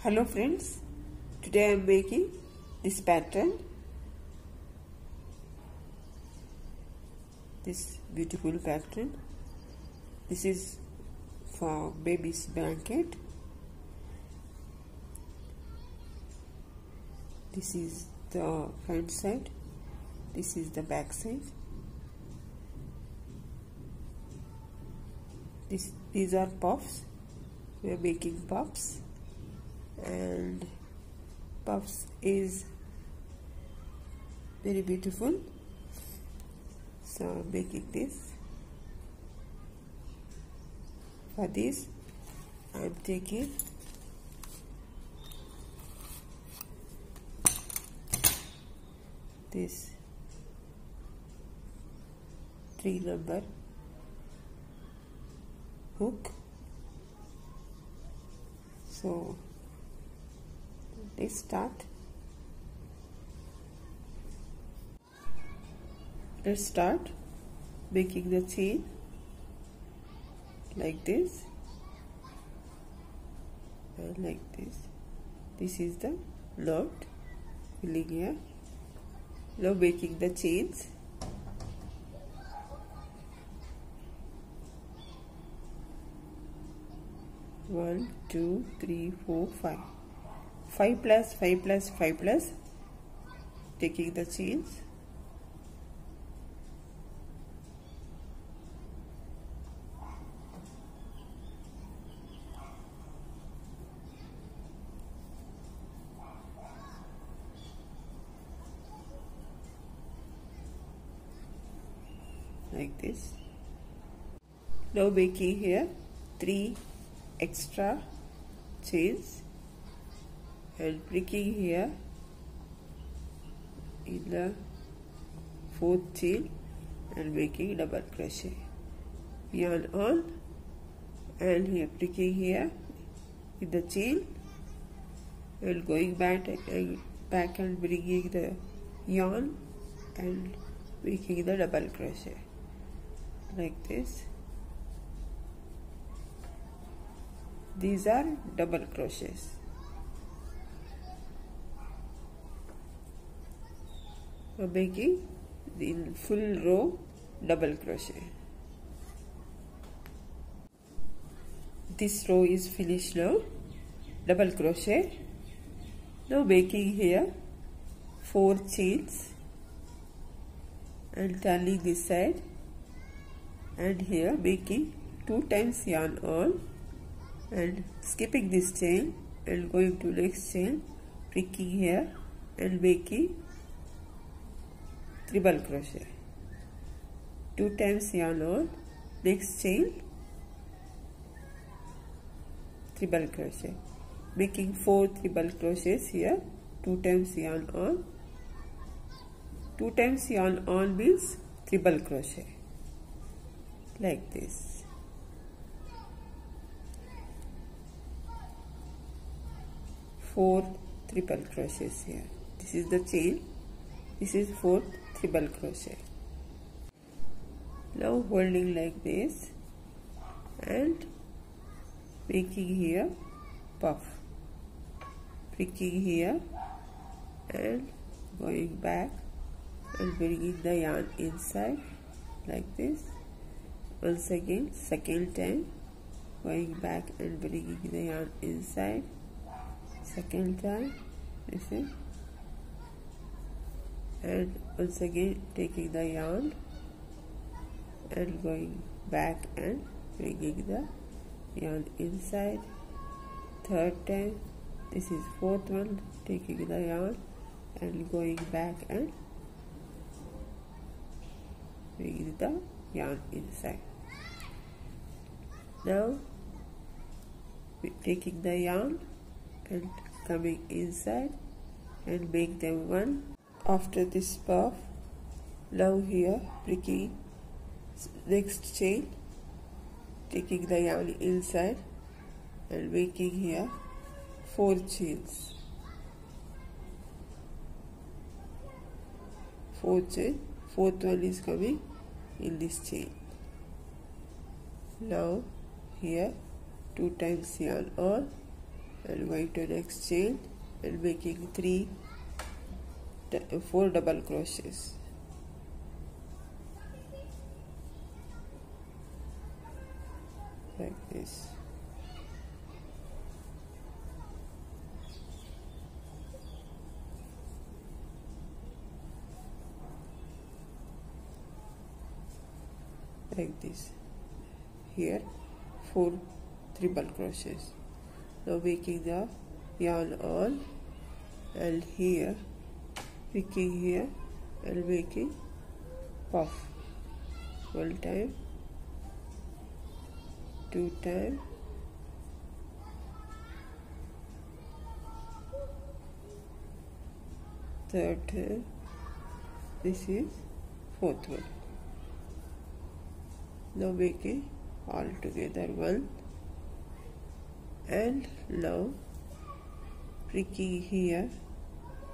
Hello friends, today I am making this pattern, this beautiful pattern. This is for baby's blanket. This is the front side, this is the back side. These are puffs. We are making puffs, and puffs is very beautiful, so I'm making this. For this I am taking this 3-number hook. So let's start. Let's start making the chain like this and like this. This is the knot filling here. Now making the chains. One, two, three, four, 5. 5 plus 5 plus 5 plus. Taking the chains. Like this. Now making here 3 extra chains and pricking here in the 4th chain and making double crochet. Yarn on and here pricking here in the chain and going back and bringing the yarn and making the double crochet like this. These are double crochets. I'm making in full row double crochet. This row is finished now. Double crochet. Now making here 4 chains and turning this side, and here making 2 times yarn on and skipping this chain and going to next chain, pricking here and making triple crochet. 2 times yarn on, next chain, triple crochet, making 4 triple crochets here. 2 times yarn on. 2 times yarn on means triple crochet like this. 4 triple crochets here. This is the chain. This is 4th triple crochet. Now holding like this and making here puff, pricking here and going back and bringing the yarn inside like this. Once again, second time, going back and bringing the yarn inside. Second time, this is, and once again taking the yarn and going back and bringing the yarn inside. Third time, this is 4th one, taking the yarn and going back and bringing the yarn inside. Now taking the yarn and coming inside and make them one. After this puff, now here pricking next chain, taking the yarn inside and making here 4 chains. 4 chain, 4th one is coming in this chain. Now here 2 times yarn on and going to next chain and making 4 double crochets. Like this. Like this. Here 4 triple crochets. Now making the yarn on, and here picking here and making puff. 1 time, 2 time, 3rd time. This is 4th one. Now making all together 1, and now pricking here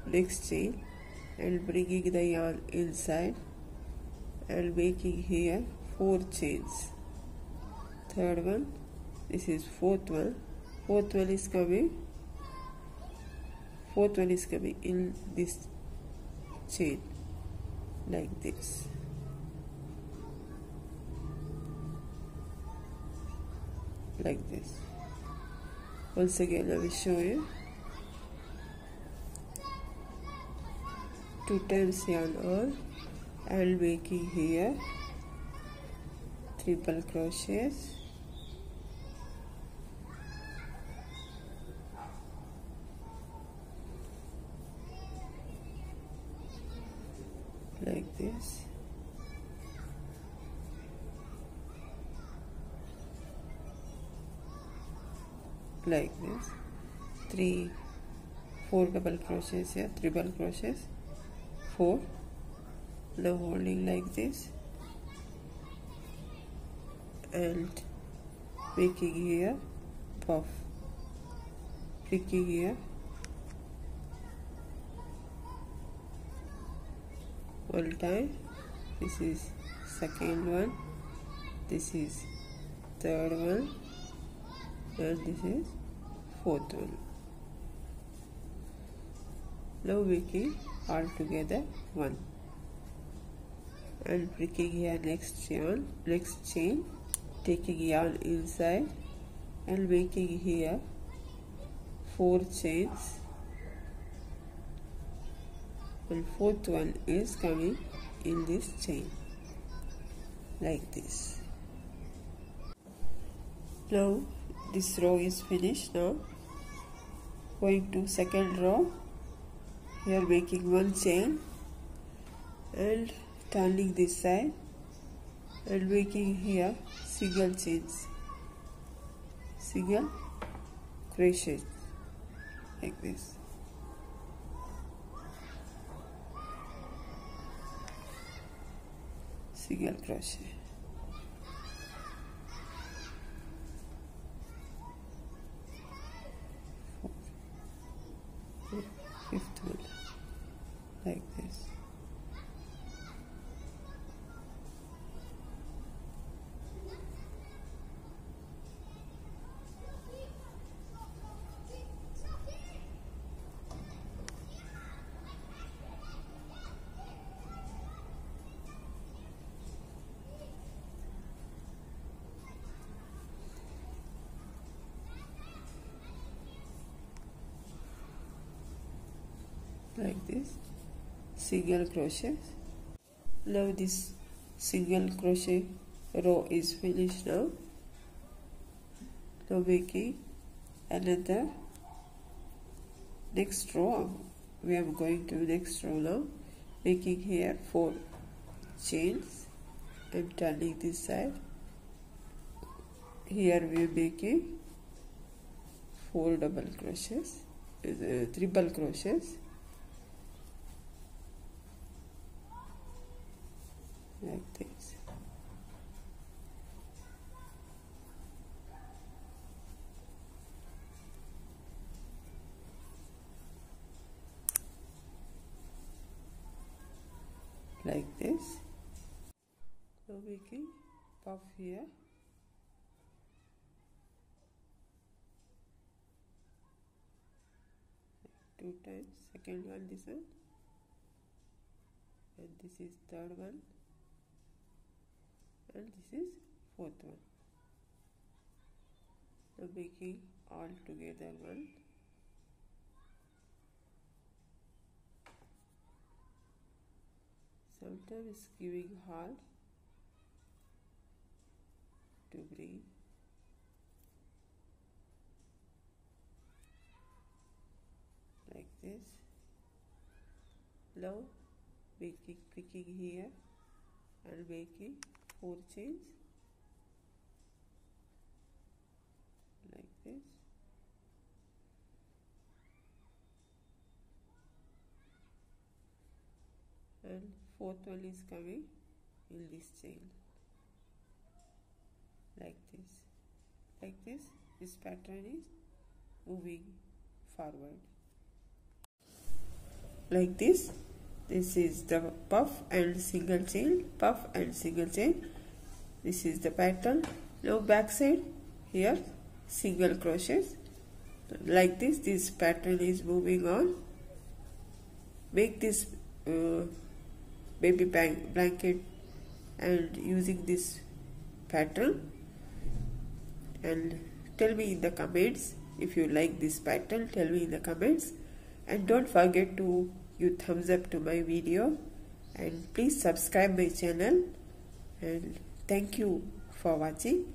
next chain and bringing the yarn inside and making here 4 chains. 3rd one, this is 4th one. 4th one is coming in this chain like this. Like this. Once again I will show you. 2 times yarn on and making here triple crochets. Like this. Like this. 4 double crochets here, triple crochets, 4. Now holding like this and making here puff, picking here 1 time. This is 2nd one, this is 3rd one, and this is 4th one. Now making all together 1 and pricking here next chain, taking yarn inside and making here 4 chains, and 4th one is coming in this chain like this. Now this row is finished. Now going to 2nd row, here making 1 chain and turning this side and making here single chains, single crochets like this. Single crochet. Fifth one like this. Like this, single crochet. Now this single crochet row is finished. Now making another next row. We are going to next row now, making here 4 chains and turning this side. Here we are making 4 double crochets, triple crochets like this. Like this. Now making puff here. 2 times, second one this one, and this is third one, and this is fourth one. Now making all together one. Sometimes giving hard to bring. Like this. Now picking here and making 4 chains like this. And fourth one is coming in this chain like this. Like this pattern is moving forward. Like this is the puff and single chain, puff and single chain. This is the pattern. Now back side, here single crochets. Like this pattern is moving on. Make this baby blanket and using this pattern, and tell me in the comments if you like this pattern. Tell me in the comments, and don't forget to give thumbs up to my video, and please subscribe my channel, and thank you for watching.